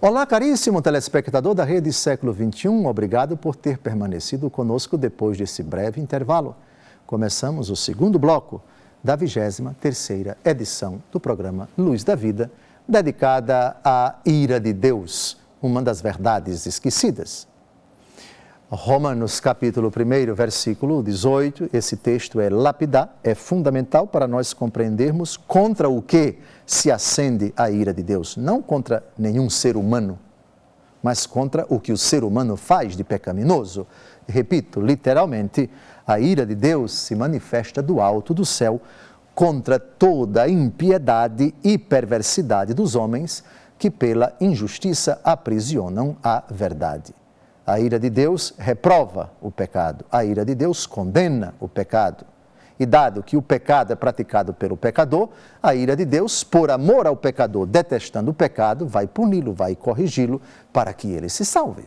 Olá, caríssimo telespectador da Rede Século XXI, obrigado por ter permanecido conosco depois desse breve intervalo. Começamos o segundo bloco da 23ª edição do programa Luz da Vida, dedicada à ira de Deus, uma das verdades esquecidas. Romanos capítulo 1, versículo 18, esse texto é lapidar, é fundamental para nós compreendermos contra o que se acende a ira de Deus. Não contra nenhum ser humano, mas contra o que o ser humano faz de pecaminoso. Repito, literalmente, a ira de Deus se manifesta do alto do céu contra toda a impiedade e perversidade dos homens que pela injustiça aprisionam a verdade. A ira de Deus reprova o pecado, a ira de Deus condena o pecado. E dado que o pecado é praticado pelo pecador, a ira de Deus, por amor ao pecador, detestando o pecado, vai puni-lo, vai corrigi-lo para que ele se salve.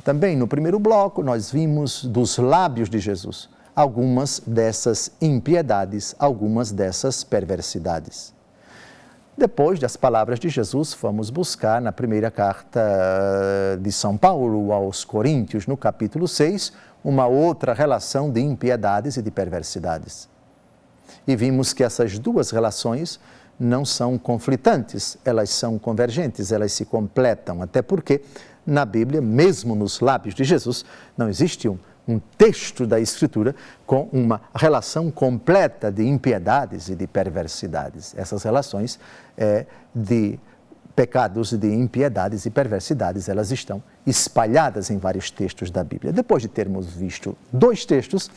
Também no primeiro bloco nós vimos dos lábios de Jesus algumas dessas impiedades, algumas dessas perversidades. Depois das palavras de Jesus, vamos buscar na primeira carta de São Paulo aos Coríntios, no capítulo 6, uma outra relação de impiedades e de perversidades. E vimos que essas duas relações não são conflitantes, elas são convergentes, elas se completam, até porque na Bíblia, mesmo nos lábios de Jesus, não existe um texto da Escritura com uma relação completa de impiedades e de perversidades. Essas relações de pecados, de impiedades e perversidades, elas estão espalhadas em vários textos da Bíblia. Depois de termos visto dois textos,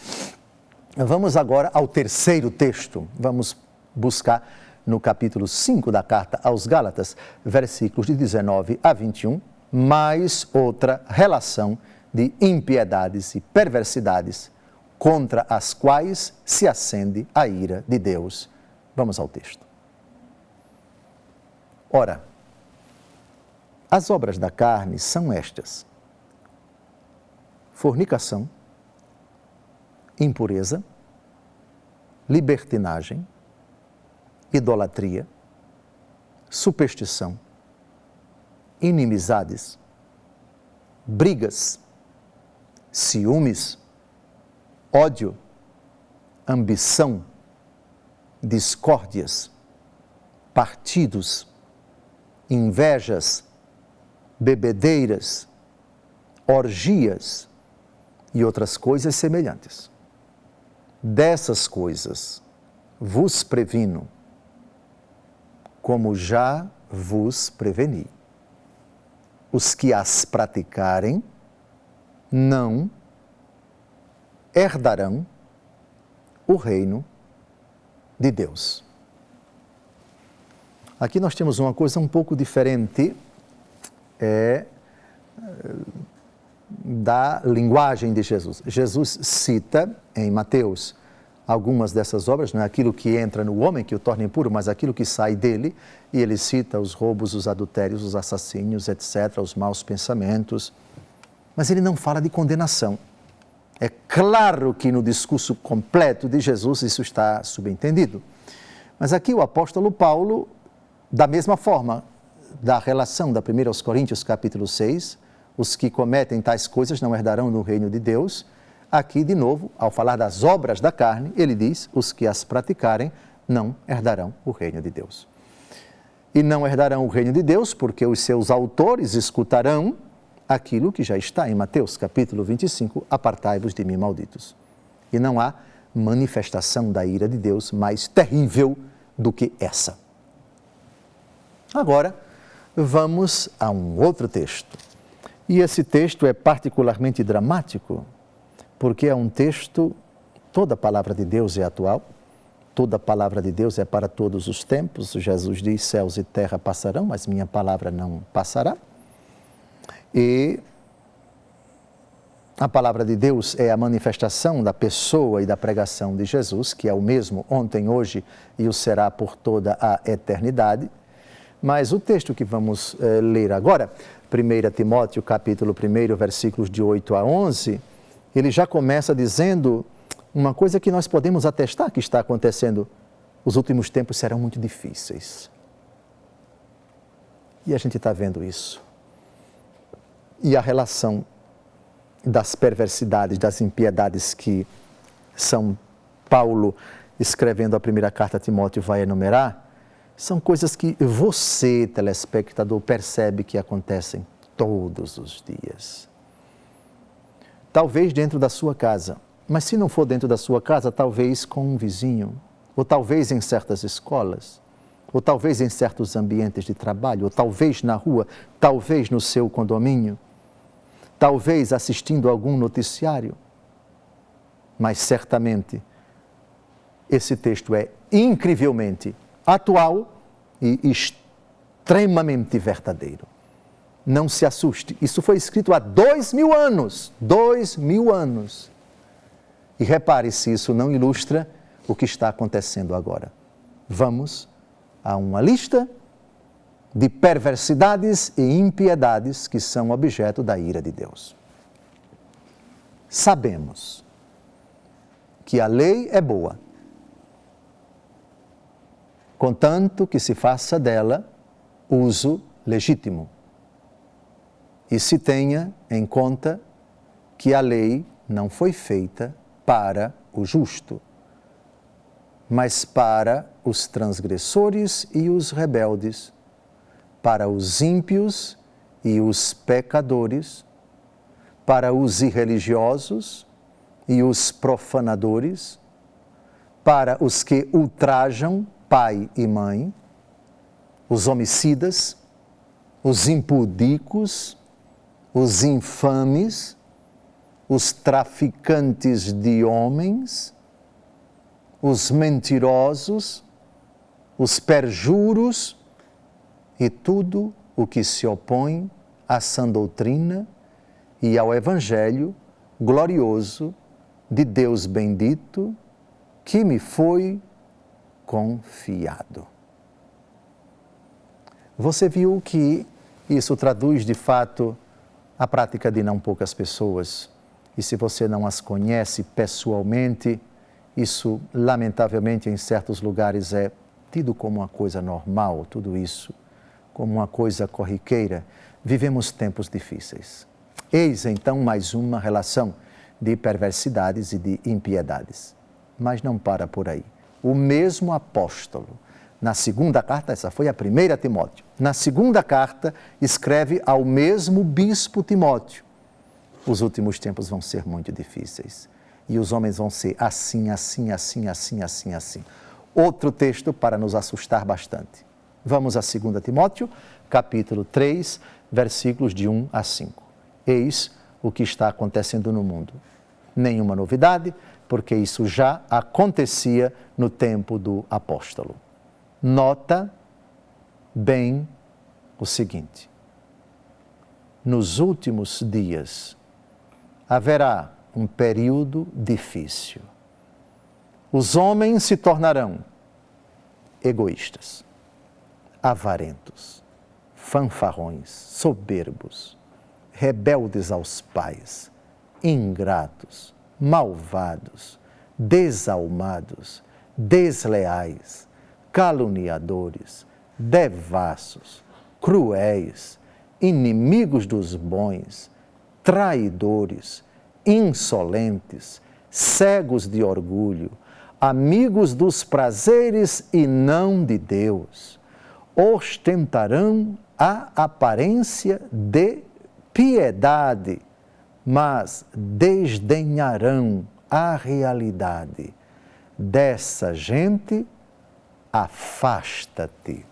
vamos agora ao terceiro texto. Vamos buscar no capítulo 5 da carta aos Gálatas, versículos de 19 a 21, mais outra relação de impiedades e perversidades contra as quais se acende a ira de Deus. Vamos ao texto. Ora, as obras da carne são estas: fornicação, impureza, libertinagem, idolatria, superstição, inimizades, brigas, ciúmes, ódio, ambição, discórdias, partidos, invejas, bebedeiras, orgias e outras coisas semelhantes. Dessas coisas vos previno, como já vos preveni. Os que as praticarem não herdarão o reino de Deus. Aqui nós temos uma coisa um pouco diferente da linguagem de Jesus. Jesus cita em Mateus algumas dessas obras, não é aquilo que entra no homem que o torna impuro, mas aquilo que sai dele, e ele cita os roubos, os adultérios, os assassínios, etc., os maus pensamentos. Mas ele não fala de condenação. É claro que no discurso completo de Jesus isso está subentendido. Mas aqui o apóstolo Paulo, da mesma forma, da relação da 1 aos Coríntios, capítulo 6, os que cometem tais coisas não herdarão no reino de Deus. Aqui, de novo, ao falar das obras da carne, ele diz, os que as praticarem não herdarão o reino de Deus. E não herdarão o reino de Deus porque os seus autores escutarão aquilo que já está em Mateus, capítulo 25, apartai-vos de mim, malditos. E não há manifestação da ira de Deus mais terrível do que essa. Agora, vamos a um outro texto. E esse texto é particularmente dramático, porque é um texto, toda a palavra de Deus é atual, toda a palavra de Deus é para todos os tempos. Jesus diz, céus e terra passarão, mas minha palavra não passará. E a palavra de Deus é a manifestação da pessoa e da pregação de Jesus, que é o mesmo ontem, hoje e o será por toda a eternidade. Mas o texto que vamos ler agora, 1 Timóteo, capítulo 1, versículos de 8 a 11, ele já começa dizendo uma coisa que nós podemos atestar que está acontecendo. Os últimos tempos serão muito difíceis. E a gente está vendo isso. E a relação das perversidades, das impiedades que São Paulo, escrevendo a primeira carta a Timóteo, vai enumerar, são coisas que você, telespectador, percebe que acontecem todos os dias. Talvez dentro da sua casa, mas se não for dentro da sua casa, talvez com um vizinho, ou talvez em certas escolas, ou talvez em certos ambientes de trabalho, ou talvez na rua, talvez no seu condomínio, talvez assistindo a algum noticiário. Mas certamente esse texto é incrivelmente atual e extremamente verdadeiro. Não se assuste, isso foi escrito há 2000 anos. 2000 anos. E repare se isso não ilustra o que está acontecendo agora. Vamos a uma lista de perversidades e impiedades que são objeto da ira de Deus. Sabemos que a lei é boa, contanto que se faça dela uso legítimo e se tenha em conta que a lei não foi feita para o justo, mas para os transgressores e os rebeldes, para os ímpios e os pecadores, para os irreligiosos e os profanadores, para os que ultrajam pai e mãe, os homicidas, os impudicos, os infames, os traficantes de homens, os mentirosos, os perjuros e tudo o que se opõe à sã doutrina e ao Evangelho glorioso de Deus bendito que me foi confiado. Você viu que isso traduz de fato a prática de não poucas pessoas. E se você não as conhece pessoalmente, isso lamentavelmente em certos lugares é tido como uma coisa normal, tudo isso, como uma coisa corriqueira. Vivemos tempos difíceis. Eis então mais uma relação de perversidades e de impiedades. Mas não para por aí. O mesmo apóstolo, na segunda carta, essa foi a primeira Timóteo, na segunda carta escreve ao mesmo bispo Timóteo: os últimos tempos vão ser muito difíceis e os homens vão ser assim, assim, assim, assim, assim, assim. Outro texto para nos assustar bastante. Vamos a 2 Timóteo, capítulo 3, versículos de 1 a 5. Eis o que está acontecendo no mundo. Nenhuma novidade, porque isso já acontecia no tempo do apóstolo. Nota bem o seguinte: nos últimos dias haverá um período difícil. Os homens se tornarão egoístas, avarentos, fanfarrões, soberbos, rebeldes aos pais, ingratos, malvados, desalmados, desleais, caluniadores, devassos, cruéis, inimigos dos bons, traidores, insolentes, cegos de orgulho, amigos dos prazeres e não de Deus, ostentarão a aparência de piedade, mas desdenharão a realidade. Dessa gente, afasta-te.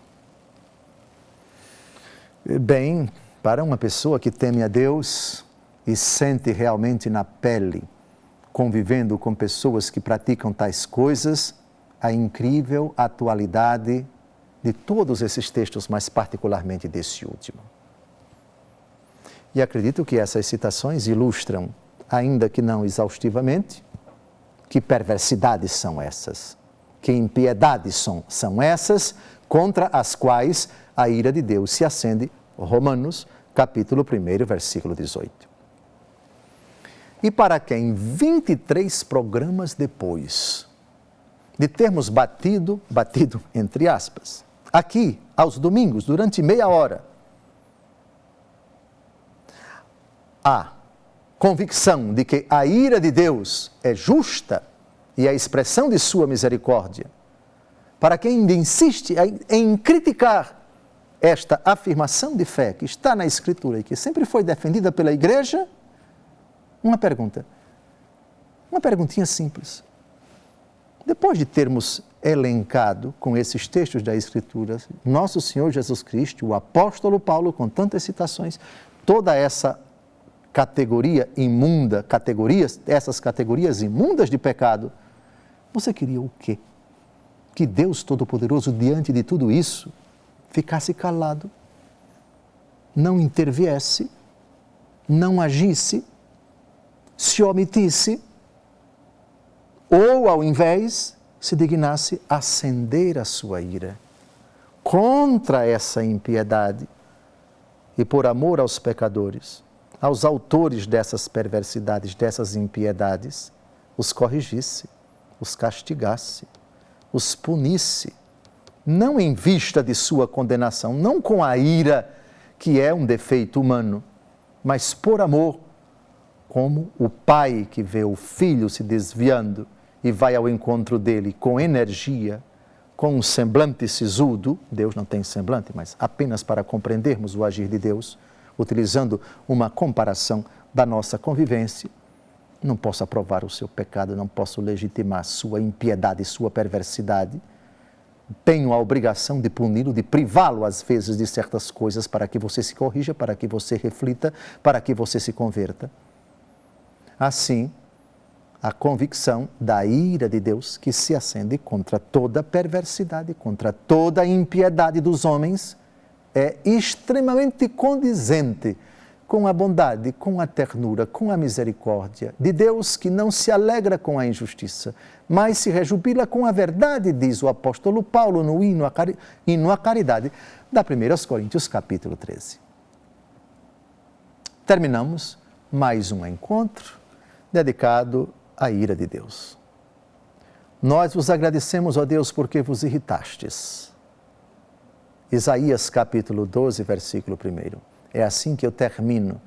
Bem, para uma pessoa que teme a Deus e sente realmente na pele, convivendo com pessoas que praticam tais coisas, a incrível atualidade de todos esses textos, mas particularmente desse último. E acredito que essas citações ilustram, ainda que não exaustivamente, que perversidades são essas, que impiedades são essas, contra as quais a ira de Deus se acende. Romanos, capítulo 1, versículo 18. E para quem 23 programas depois de termos batido entre aspas, aqui, aos domingos, durante meia hora, a convicção de que a ira de Deus é justa e a expressão de sua misericórdia, para quem ainda insiste em criticar esta afirmação de fé que está na Escritura e que sempre foi defendida pela Igreja, uma perguntinha simples. Depois de termos elencado com esses textos da Escritura, nosso Senhor Jesus Cristo, o apóstolo Paulo, com tantas citações, toda essa categoria imunda, essas categorias imundas de pecado, você queria o quê? Que Deus Todo-Poderoso, diante de tudo isso, ficasse calado, não interviesse, não agisse, se omitisse, ou, ao invés, se dignasse acender a sua ira contra essa impiedade e, por amor aos pecadores, aos autores dessas perversidades, dessas impiedades, os corrigisse, os castigasse, os punisse, não em vista de sua condenação, não com a ira, que é um defeito humano, mas por amor, como o pai que vê o filho se desviando e vai ao encontro dele com energia, com um semblante sisudo. Deus não tem semblante, mas apenas para compreendermos o agir de Deus, utilizando uma comparação da nossa convivência. Não posso aprovar o seu pecado, não posso legitimar sua impiedade, sua perversidade. Tenho a obrigação de puni-lo, de privá-lo às vezes de certas coisas para que você se corrija, para que você reflita, para que você se converta. Assim, a convicção da ira de Deus que se acende contra toda perversidade, contra toda impiedade dos homens, é extremamente condizente com a bondade, com a ternura, com a misericórdia de Deus, que não se alegra com a injustiça, mas se rejubila com a verdade, diz o apóstolo Paulo no hino à caridade, da 1 Coríntios capítulo 13. Terminamos mais um encontro dedicado à ira de Deus. Nós vos agradecemos, ó Deus, porque vos irritastes. Isaías capítulo 12, versículo 1. É assim que eu termino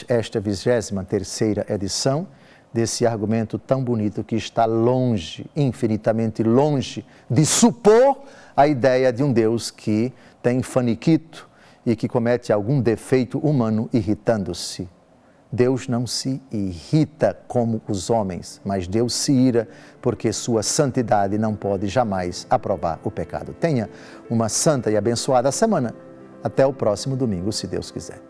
esta 23ª edição desse argumento tão bonito que está longe, infinitamente longe, de supor a ideia de um Deus que tem faniquito e que comete algum defeito humano irritando-se. Deus não se irrita como os homens, mas Deus se ira porque sua santidade não pode jamais aprovar o pecado. Tenha uma santa e abençoada semana. Até o próximo domingo, se Deus quiser.